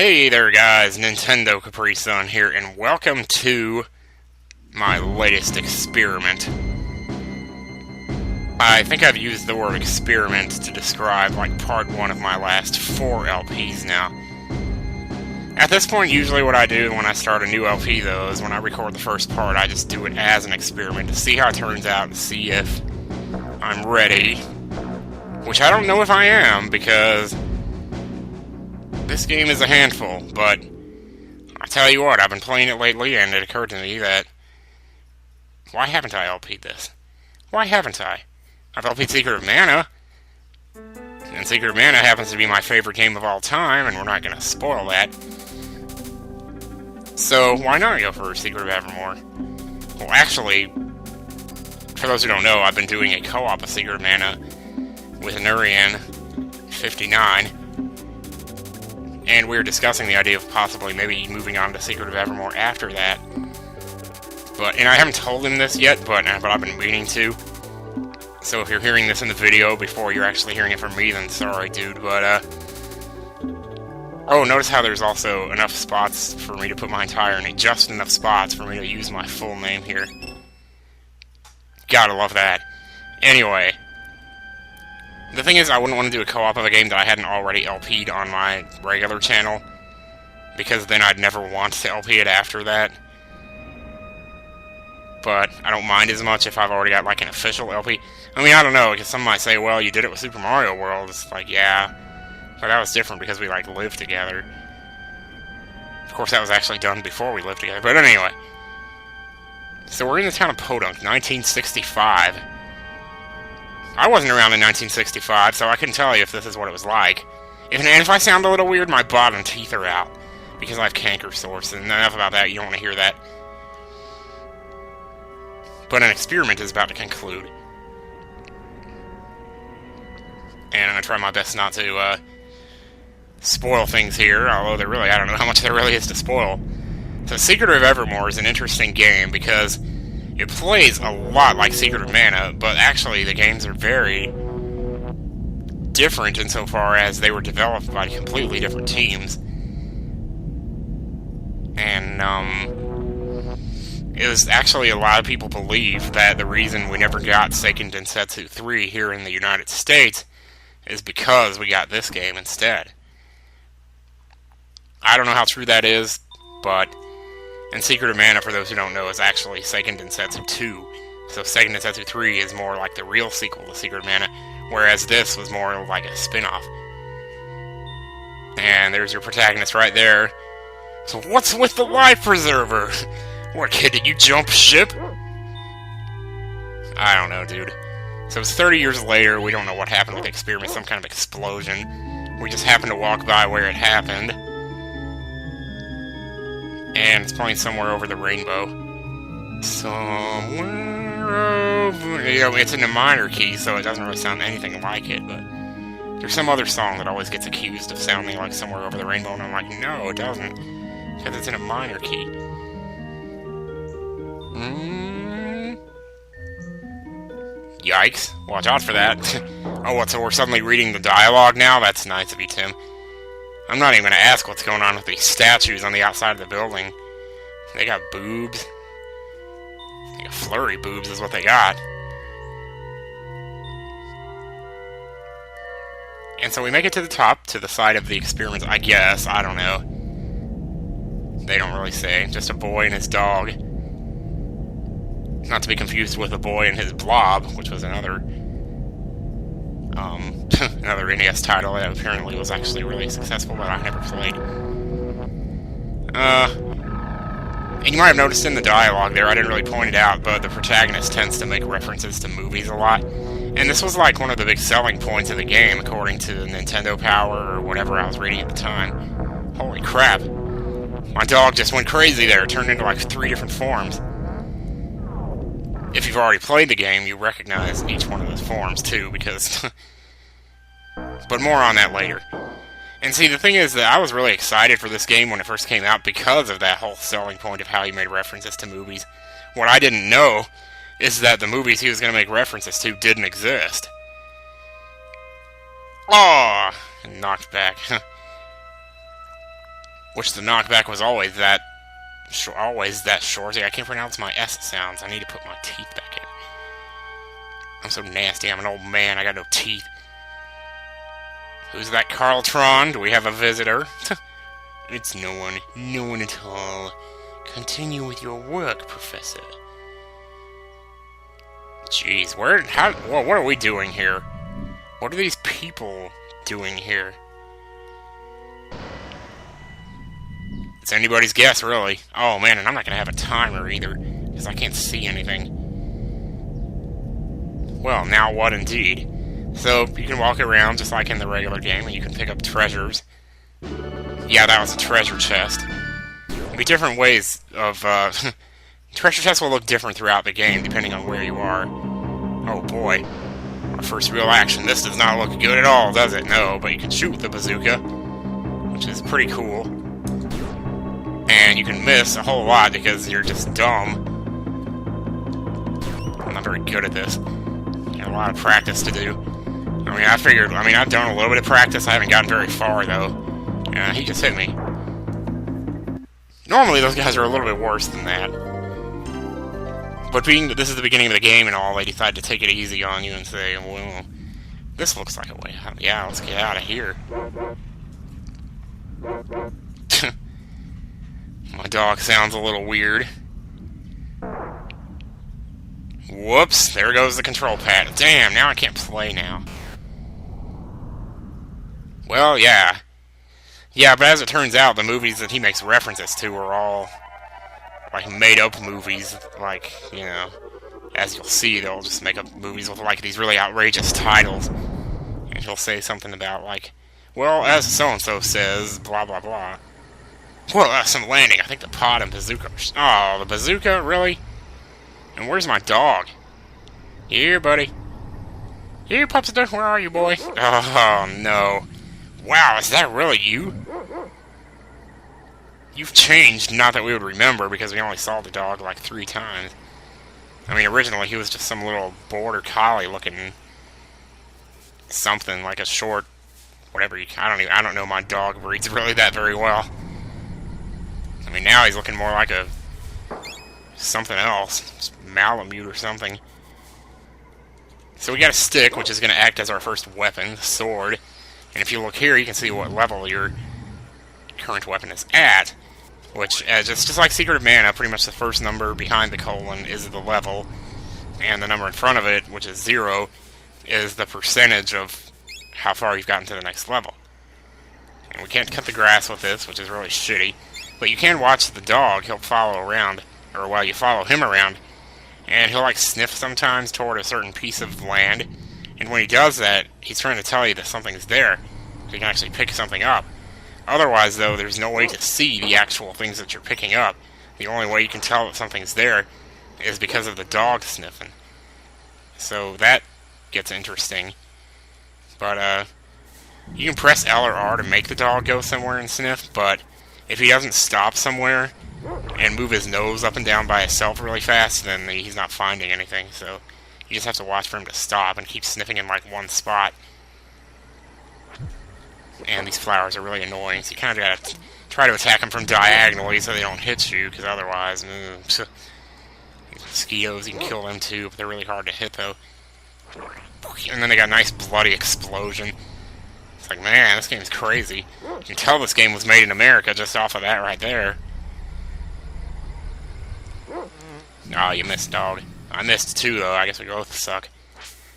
Hey there guys, Nintendo Capri Sun here, and welcome to my latest experiment. I think I've used the word experiment to describe like part 1 of my last 4 LPs now. At this point, usually what I do when I start a new LP though is when I record the first part, I just do it as an experiment to see how it turns out and see if I'm ready. Which I don't know if I am, because this game is a handful, but I tell you what, I've been playing it lately, and it occurred to me that why haven't I LP'd this? Why haven't I? I've LP'd Secret of Mana, and Secret of Mana happens to be my favorite game of all time, and we're not going to spoil that. So, why not go for Secret of Evermore? Well, actually, for those who don't know, I've been doing a co-op of Secret of Mana with Nurian59, and we were discussing the idea of possibly maybe moving on to Secret of Evermore after that. And I haven't told him this yet, but I've been meaning to. So if you're hearing this in the video before you're actually hearing it from me, then sorry, dude. But, oh, notice how there's also enough spots for me to put my entire name, just enough spots for me to use my full name here. Gotta love that. Anyway, the thing is, I wouldn't want to do a co-op of a game that I hadn't already LP'd on my regular channel, because then I'd never want to LP it after that. But I don't mind as much if I've already got, like, an official LP. I mean, I don't know, because some might say, well, you did it with Super Mario World. It's like, yeah, but that was different because we, like, lived together. Of course, that was actually done before we lived together, but anyway. So we're in the town of Podunk, 1965. I wasn't around in 1965, so I couldn't tell you if this is what it was like. And if I sound a little weird, my bottom teeth are out, because I have canker sores, and enough about that, you don't want to hear that. But an experiment is about to conclude. And I'm going to try my best not to spoil things here, although I don't know how much there really is to spoil. So Secret of Evermore is an interesting game, because it plays a lot like Secret of Mana, but actually the games are very different insofar as they were developed by completely different teams. And, it was actually a lot of people believe that the reason we never got Seiken Densetsu 3 here in the United States is because we got this game instead. I don't know how true that is, but and Secret of Mana, for those who don't know, is actually Seiken Densetsu 2. So Seiken Densetsu 3 is more like the real sequel to Secret of Mana, whereas this was more like a spin-off. And there's your protagonist right there. So what's with the life preserver? What, kid, did you jump ship? I don't know, dude. So it's 30 years later, we don't know what happened with the experiment, some kind of explosion. We just happened to walk by where it happened. And it's playing Somewhere Over the Rainbow. Somewhere over... You know, it's in a minor key, so it doesn't really sound anything like it, but there's some other song that always gets accused of sounding like Somewhere Over the Rainbow, and I'm like, no, it doesn't, because it's in a minor key. Yikes. Watch out for that. Oh, what, so we're suddenly reading the dialogue now? That's nice of you, Tim. I'm not even going to ask what's going on with these statues on the outside of the building. They got boobs. They got flurry boobs is what they got. And so we make it to the top, to the side of the experiment, I guess. I don't know. They don't really say. Just a boy and his dog. Not to be confused with a boy and his blob, which was another another NES title that apparently was actually really successful, but I never played. And you might have noticed in the dialogue there, I didn't really point it out, but the protagonist tends to make references to movies a lot. And this was like one of the big selling points of the game, according to Nintendo Power, or whatever I was reading at the time. Holy crap. My dog just went crazy there, it turned into like 3 different forms. If you've already played the game, you recognize each one of those forms, too, because... But more on that later. And see, the thing is that I was really excited for this game when it first came out because of that whole selling point of how he made references to movies. What I didn't know is that the movies he was going to make references to didn't exist. Aw! Knocked back. Which the knockback was always that short. I can't pronounce my S sounds. I need to put my teeth back in. I'm so nasty. I'm an old man. I got no teeth. Who's that Carltron? Do we have a visitor? It's no one. No one at all. Continue with your work, Professor. Jeez, what are we doing here? What are these people doing here? It's anybody's guess, really. Oh, man, and I'm not going to have a timer, either, because I can't see anything. Well, now what, indeed? So, you can walk around just like in the regular game, and you can pick up treasures. Yeah, that was a treasure chest. There'll be different ways of, treasure chests will look different throughout the game, depending on where you are. Oh, boy. Our first real action. This does not look good at all, does it? No, but you can shoot with the bazooka, which is pretty cool. And you can miss a whole lot because you're just dumb. I'm not very good at this. Got a lot of practice to do. I've done a little bit of practice. I haven't gotten very far, though. He just hit me. Normally, those guys are a little bit worse than that. But being that this is the beginning of the game and all, they decide to take it easy on you and say, well, this looks like a way out. Yeah, let's get out of here. My dog sounds a little weird. Whoops, there goes the control pad. Damn, now I can't play now. Well, yeah. Yeah, but as it turns out, the movies that he makes references to are all, like, made-up movies. Like, you know, as you'll see, they'll just make up movies with, like, these really outrageous titles. And he'll say something about, like, well, as so-and-so says, blah, blah, blah. Well, some landing. I think the pod and bazooka. Oh, the bazooka? Really? And where's my dog? Here, buddy. Here, Pupster. Where are you, boy? Oh, no. Wow, is that really you? You've changed, not that we would remember, because we only saw the dog like 3 times. I mean, originally he was just some little border collie looking something, like a short, whatever you, I don't know my dog breeds really that very well. I mean, now he's looking more like a something else, Malamute or something. So we got a stick, which is going to act as our first weapon, the sword. And if you look here, you can see what level your current weapon is at. Which, just like Secret of Mana, pretty much the first number behind the colon is the level. And the number in front of it, which is 0, is the percentage of how far you've gotten to the next level. And we can't cut the grass with this, which is really shitty. But you can watch the dog. He'll follow around, or while you follow him around, and he'll like sniff sometimes toward a certain piece of land. And when he does that, he's trying to tell you that something's there, so you can actually pick something up. Otherwise, though, there's no way to see the actual things that you're picking up. The only way you can tell that something's there is because of the dog sniffing. So that gets interesting. But, you can press L or R to make the dog go somewhere and sniff, but if he doesn't stop somewhere and move his nose up and down by itself really fast, then he's not finding anything, so you just have to watch for him to stop and keep sniffing in, like, one spot. And these flowers are really annoying, so you kind of gotta try to attack them from diagonally so they don't hit you, because otherwise, mosquitoes, you can kill them too, but they're really hard to hit, though. And then they got a nice bloody explosion. It's like, man, this game's crazy. You can tell this game was made in America just off of that right there. Oh, you missed, dog. I missed too, though. I guess we both suck.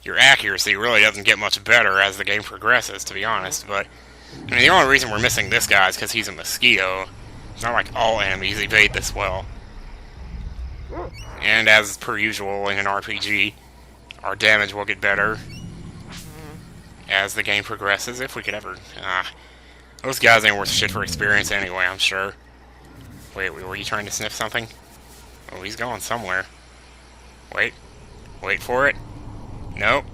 Your accuracy really doesn't get much better as the game progresses, to be honest, but I mean, the only reason we're missing this guy is because he's a mosquito. It's not like all enemies evade this well. And as per usual in an RPG, our damage will get better as the game progresses, if we could ever... those guys ain't worth shit for experience anyway, I'm sure. Wait, were you trying to sniff something? Oh, he's going somewhere. Wait for it. Nope.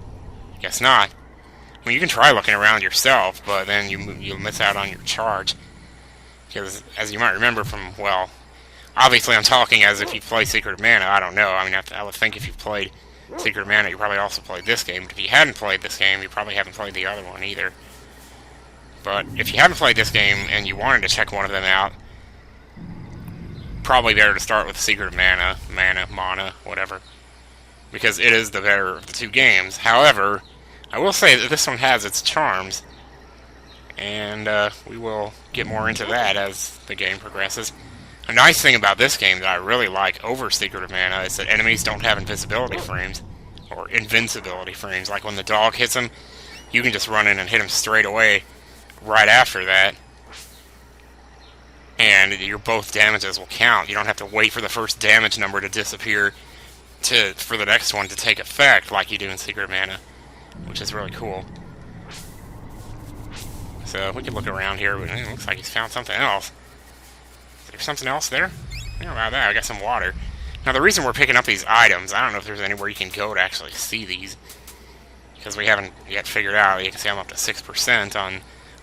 Guess not. I mean, you can try looking around yourself, but then you'll miss out on your charge. Because, as you might remember from, well, obviously I'm talking as if you play Secret of Mana, I don't know. I mean, I would think if you played Secret of Mana, you probably also played this game. But if you hadn't played this game, you probably haven't played the other one either. But if you haven't played this game and you wanted to check one of them out, probably better to start with Secret of Mana, whatever. Because it is the better of the two games. However, I will say that this one has its charms. And we will get more into that as the game progresses. A nice thing about this game that I really like over Secret of Mana is that enemies don't have invisibility frames. Or invincibility frames. Like when the dog hits them, you can just run in and hit him straight away right after that. And your both damages will count. You don't have to wait for the first damage number to disappear for the next one to take effect like you do in Secret of Mana, which is really cool. So we can look around here, but it looks like he's found something else. Is there something else there? How about that? I got some water. Now the reason we're picking up these items, I don't know if there's anywhere you can go to actually see these, because we haven't yet figured out. You can see I'm up to 6% on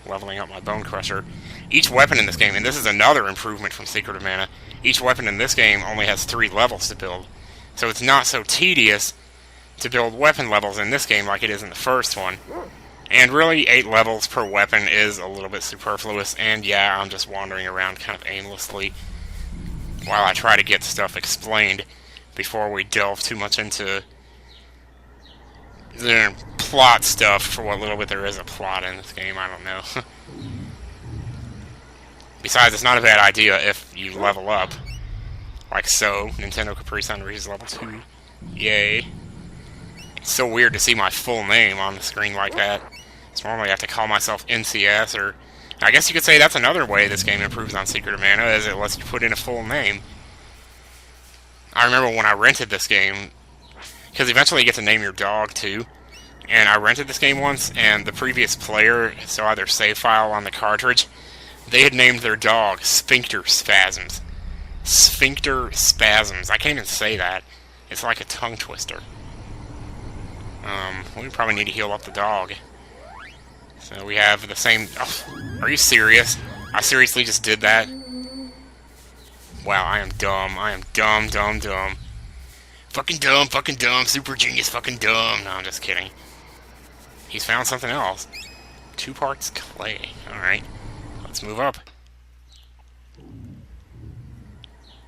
leveling up my Bone Crusher. Each weapon in this game, and this is another improvement from Secret of Mana, each weapon in this game only has 3 levels to build. So it's not so tedious to build weapon levels in this game like it is in the first one. And really, 8 levels per weapon is a little bit superfluous, and yeah, I'm just wandering around kind of aimlessly while I try to get stuff explained before we delve too much into the plot stuff, for what little bit there is a plot in this game, I don't know. Besides, it's not a bad idea if you level up. Like so. Nintendo Capri Sun reaches level 2. Yay. It's so weird to see my full name on the screen like that. So normally I have to call myself NCS, or I guess you could say that's another way this game improves on Secret of Mana, is it lets you put in a full name. I remember when I rented this game, because eventually you get to name your dog too, and I rented this game once, and the previous player saw their save file on the cartridge. They had named their dog Sphincter Spasms. Sphincter Spasms. I can't even say that. It's like a tongue twister. We probably need to heal up the dog. So we have the same... Oh, are you serious? I seriously just did that? Wow, I am dumb. I am dumb. Fucking dumb, super genius, fucking dumb. No, I'm just kidding. He's found something else. 2 parts clay. Alright. Let's move up.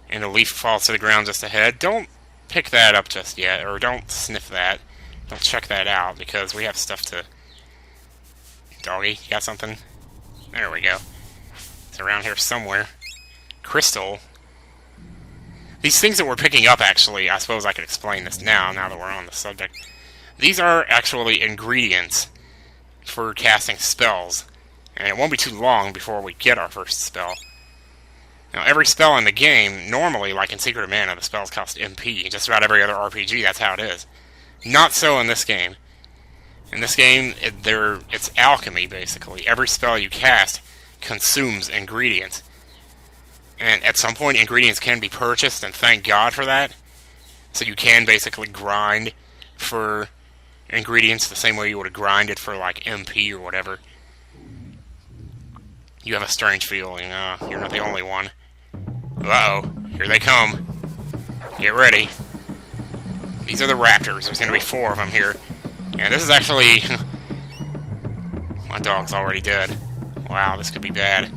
And a leaf falls to the ground just ahead. Don't pick that up just yet, or don't sniff that. Don't check that out, because we have stuff to... Doggy, you got something? There we go. It's around here somewhere. Crystal. These things that we're picking up, actually, I suppose I could explain this now that we're on the subject. These are actually ingredients for casting spells. And it won't be too long before we get our first spell. Now, every spell in the game, normally, like in Secret of Mana, the spells cost MP. Just about every other RPG, that's how it is. Not so in this game. In this game, it's alchemy, basically. Every spell you cast consumes ingredients. And at some point, ingredients can be purchased, and thank God for that. So you can basically grind for ingredients the same way you would have grinded for, like, MP or whatever. You have a strange feeling. You're not the only one. Uh-oh. Here they come. Get ready. These are the Raptors. There's going to be 4 of them here. And this is actually... My dog's already dead. Wow, this could be bad.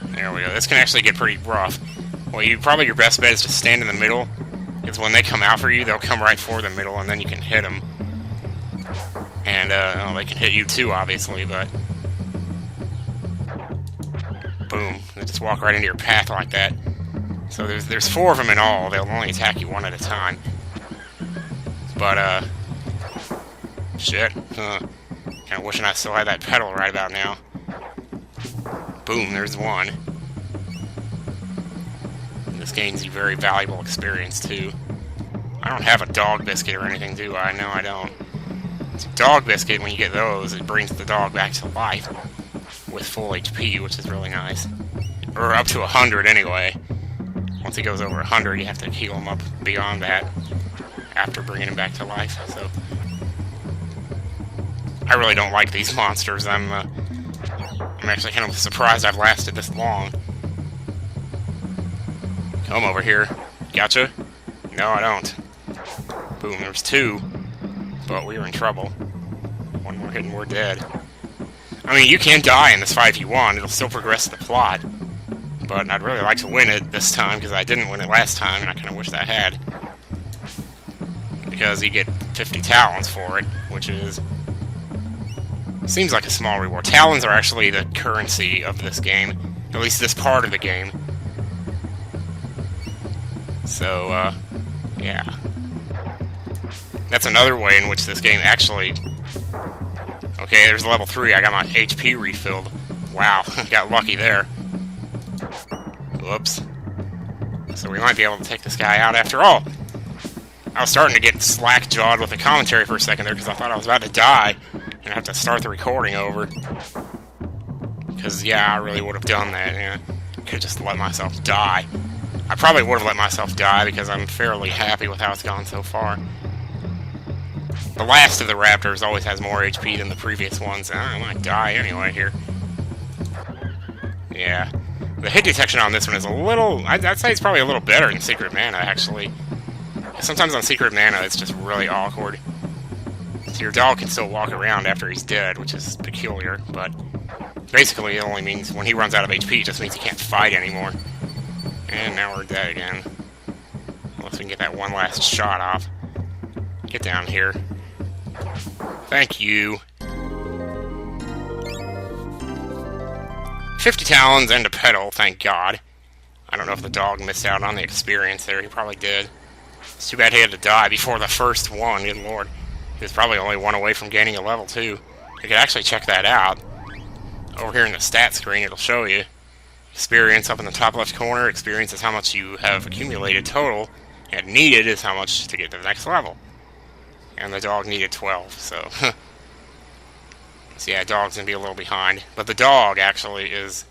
There we go. This can actually get pretty rough. Well, probably your best bet is to stand in the middle. Because when they come out for you, they'll come right for the middle, and then you can hit them. And, well, they can hit you too, obviously, but... Boom. They just walk right into your path like that. So there's 4 of them in all. They'll only attack you 1 at a time. But, shit. Kind of wishing I still had that pedal right about now. Boom, there's 1. This gains you very valuable experience, too. I don't have a dog biscuit or anything, do I? No, I don't. It's a dog biscuit, when you get those, it brings the dog back to life. With full HP, which is really nice. Or up to 100, anyway. Once he goes over 100, you have to heal him up beyond that. After bringing him back to life, so... I really don't like these monsters. I'm actually kind of surprised I've lasted this long. Come over here. Gotcha? No, I don't. Boom, there's 2. But we were in trouble. 1 more hit and we're dead. I mean, you can die in this fight if you want. It'll still progress the plot. But I'd really like to win it this time, because I didn't win it last time, and I kind of wish I had. Because you get 50 talons for it, which is... seems like a small reward. Talons are actually the currency of this game. At least this part of the game. So, yeah. That's another way in which this game actually... Okay, there's level 3. I got my HP refilled. Wow, got lucky there. Whoops. So we might be able to take this guy out after all. I was starting to get slack-jawed with the commentary for a second there because I thought I was about to die and have to start the recording over. Because, yeah, I really would have done that. Yeah. Could have just let myself die. I probably would have let myself die because I'm fairly happy with how it's gone so far. The last of the Raptors always has more HP than the previous ones. I might die anyway here. Yeah. The hit detection on this one is a little... I'd say it's probably a little better than Secret Mana, actually. Sometimes on Secret Mana, it's just really awkward. So your dog can still walk around after he's dead, which is peculiar, but... basically, it only means when he runs out of HP, it just means he can't fight anymore. And now we're dead again. Unless we can get that one last shot off. Get down here. Thank you. 50 talons and a pedal, thank God. I don't know if the dog missed out on the experience there. He probably did. It's too bad he had to die before the first one. Good lord. He was probably only one away from gaining a level, too. You could actually check that out. Over here in the stat screen, it'll show you. Experience up in the top left corner. Experience is how much you have accumulated total. And needed is how much to get to the next level. And the dog needed 12, so... so yeah, dog's gonna be a little behind. But the dog, actually, is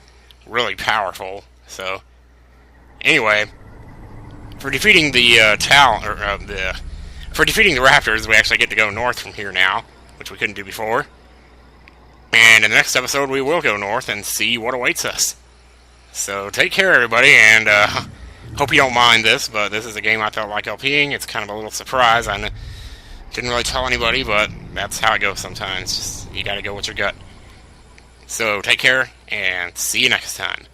really powerful, so... Anyway, for defeating the, for defeating the Raptors, we actually get to go north from here now, which we couldn't do before. And in the next episode, we will go north and see what awaits us. So, take care, everybody, and, hope you don't mind this, but this is a game I felt like LPing. It's kind of a little surprise. I didn't really tell anybody, but that's how it goes sometimes. Just, you gotta go with your gut. So, take care, and see you next time.